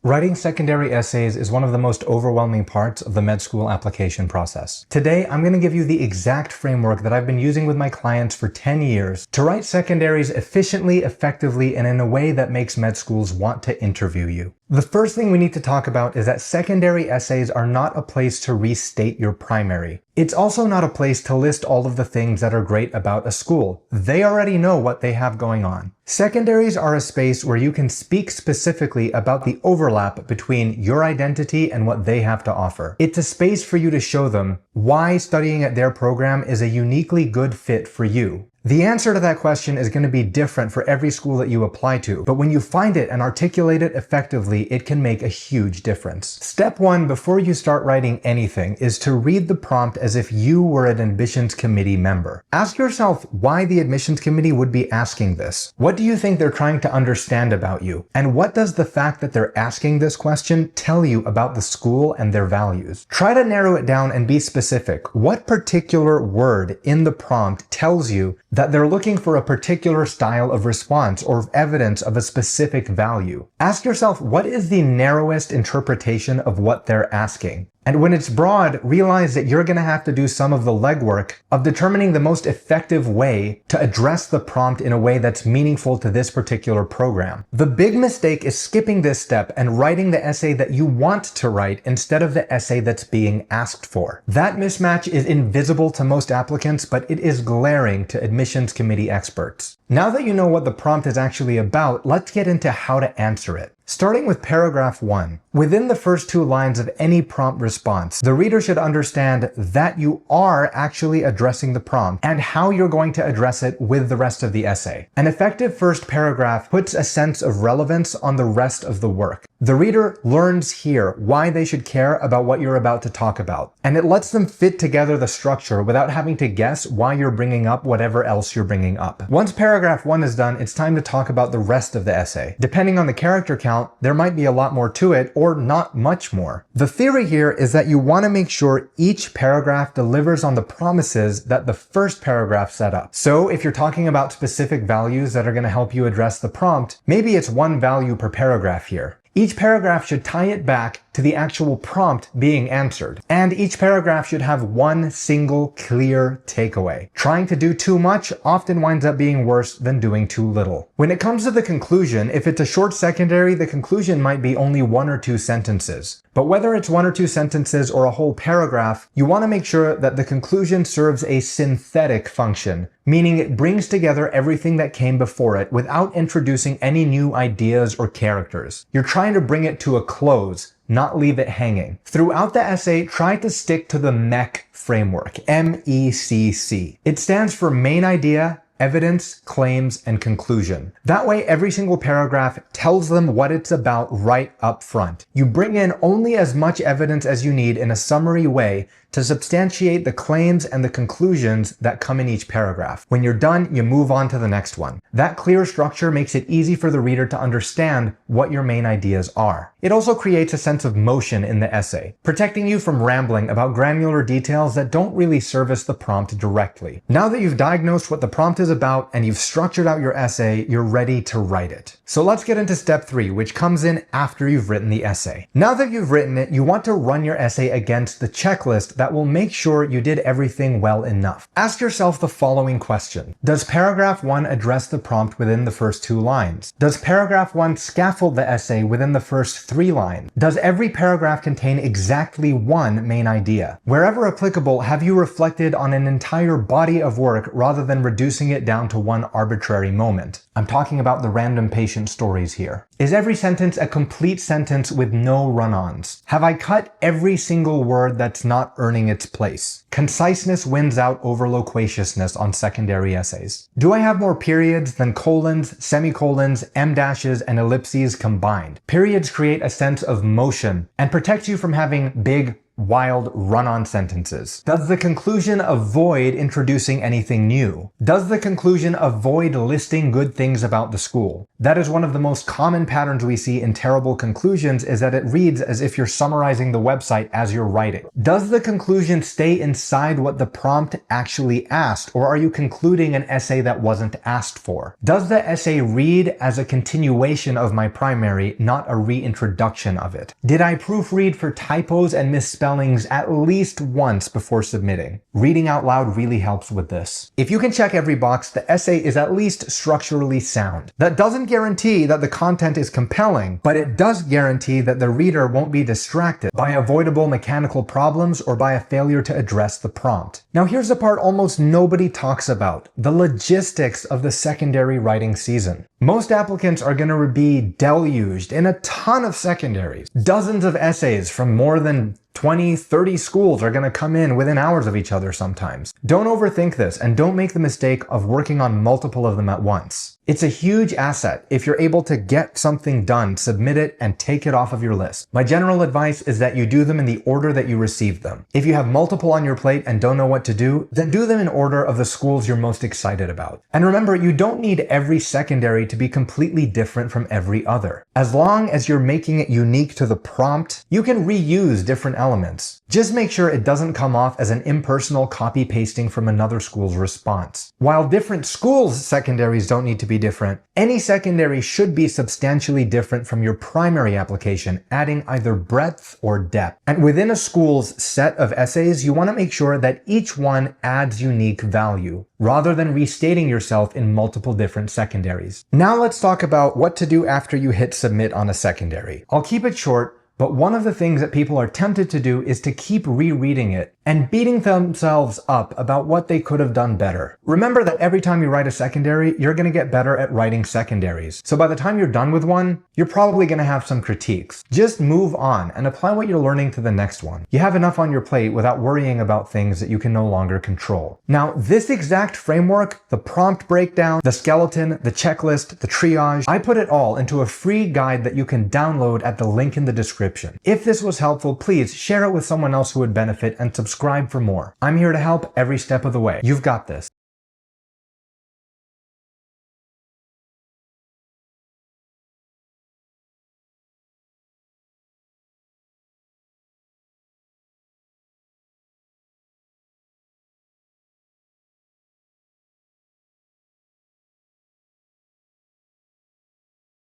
Writing secondary essays is one of the most overwhelming parts of the med school application process. Today, I'm going to give you the exact framework that I've been using with my clients for 10 years to write secondaries efficiently, effectively, and in a way that makes med schools want to interview you. The first thing we need to talk about is that secondary essays are not a place to restate your primary. It's also not a place to list all of the things that are great about a school. They already know what they have going on. Secondaries are a space where you can speak specifically about the overlap between your identity and what they have to offer. It's a space for you to show them why studying at their program is a uniquely good fit for you. The answer to that question is going to be different for every school that you apply to, but when you find it and articulate it effectively, it can make a huge difference. Step one before you start writing anything is to read the prompt as if you were an admissions committee member. Ask yourself why the admissions committee would be asking this. What do you think they're trying to understand about you? And what does the fact that they're asking this question tell you about the school and their values? Try to narrow it down and be specific. What particular word in the prompt tells you that they're looking for a particular style of response or evidence of a specific value? Ask yourself, what is the narrowest interpretation of what they're asking? And when it's broad, realize that you're going to have to do some of the legwork of determining the most effective way to address the prompt in a way that's meaningful to this particular program. The big mistake is skipping this step and writing the essay that you want to write instead of the essay that's being asked for. That mismatch is invisible to most applicants, but it is glaring to admissions committee experts. Now that you know what the prompt is actually about, let's get into how to answer it. Starting with paragraph 1. Within the first 2 lines of any prompt response, the reader should understand that you are actually addressing the prompt and how you're going to address it with the rest of the essay. An effective first paragraph puts a sense of relevance on the rest of the work. The reader learns here why they should care about what you're about to talk about, and it lets them fit together the structure without having to guess why you're bringing up whatever else you're bringing up. Once paragraph 1 is done, it's time to talk about the rest of the essay. Depending on the character count, there might be a lot more to it or not much more. The theory here is that you want to make sure each paragraph delivers on the promises that the first paragraph set up. So if you're talking about specific values that are going to help you address the prompt, maybe it's 1 value per paragraph here. Each paragraph should tie it back to the actual prompt being answered. And each paragraph should have 1 single clear takeaway. Trying to do too much often winds up being worse than doing too little. When it comes to the conclusion, if it's a short secondary, the conclusion might be only 1 or 2 sentences. But whether it's 1 or 2 sentences or a whole paragraph, you want to make sure that the conclusion serves a synthetic function, meaning it brings together everything that came before it without introducing any new ideas or characters. You're trying to bring it to a close, not leave it hanging. Throughout the essay, try to stick to the MECC framework, MECC. It stands for main idea, evidence, claims, and conclusion. That way, every single paragraph tells them what it's about right up front. You bring in only as much evidence as you need in a summary way to substantiate the claims and the conclusions that come in each paragraph. When you're done, you move on to the next one. That clear structure makes it easy for the reader to understand what your main ideas are. It also creates a sense of motion in the essay, protecting you from rambling about granular details that don't really service the prompt directly. Now that you've diagnosed what the prompt is about and you've structured out your essay, you're ready to write it. So let's get into step 3, which comes in after you've written the essay. Now that you've written it, you want to run your essay against the checklist that will make sure you did everything well enough. Ask yourself the following question. Does paragraph 1 address the prompt within the first 2 lines? Does paragraph 1 scaffold the essay within the first 3 lines? Does every paragraph contain exactly 1 main idea? Wherever applicable, have you reflected on an entire body of work rather than reducing it down to 1 arbitrary moment? I'm talking about the random patient stories here. Is every sentence a complete sentence with no run-ons? Have I cut every single word that's not earning its place? Conciseness wins out over loquaciousness on secondary essays. Do I have more periods than colons, semicolons, em-dashes, and ellipses combined? Periods create a sense of motion and protect you from having big wild, run-on sentences? Does the conclusion avoid introducing anything new? Does the conclusion avoid listing good things about the school? That is one of the most common patterns we see in terrible conclusions, is that it reads as if you're summarizing the website as you're writing. Does the conclusion stay inside what the prompt actually asked, or are you concluding an essay that wasn't asked for? Does the essay read as a continuation of my primary, not a reintroduction of it? Did I proofread for typos and misspellings at least once before submitting? Reading out loud really helps with this. If you can check every box, the essay is at least structurally sound. That doesn't guarantee that the content is compelling, but it does guarantee that the reader won't be distracted by avoidable mechanical problems or by a failure to address the prompt. Now here's the part almost nobody talks about: the logistics of the secondary writing season. Most applicants are going to be deluged in a ton of secondaries. Dozens of essays from more than 20, 30 schools are going to come in within hours of each other sometimes. Don't overthink this, and don't make the mistake of working on multiple of them at once. It's a huge asset if you're able to get something done, submit it, and take it off of your list. My general advice is that you do them in the order that you received them. If you have multiple on your plate and don't know what to do, then do them in order of the schools you're most excited about. And remember, you don't need every secondary to be completely different from every other. As long as you're making it unique to the prompt, you can reuse different elements. Just make sure it doesn't come off as an impersonal copy-pasting from another school's response. While different schools' secondaries don't need to be different, any secondary should be substantially different from your primary application, adding either breadth or depth. And within a school's set of essays, you want to make sure that each one adds unique value, rather than restating yourself in multiple different secondaries. Now let's talk about what to do after you hit submit on a secondary. I'll keep it short, but one of the things that people are tempted to do is to keep rereading it and beating themselves up about what they could have done better. Remember that every time you write a secondary, you're going to get better at writing secondaries. So by the time you're done with one, you're probably going to have some critiques. Just move on and apply what you're learning to the next one. You have enough on your plate without worrying about things that you can no longer control. Now, this exact framework, the prompt breakdown, the skeleton, the checklist, the triage, I put it all into a free guide that you can download at the link in the description. If this was helpful, please share it with someone else who would benefit and subscribe for more. I'm here to help every step of the way. You've got this.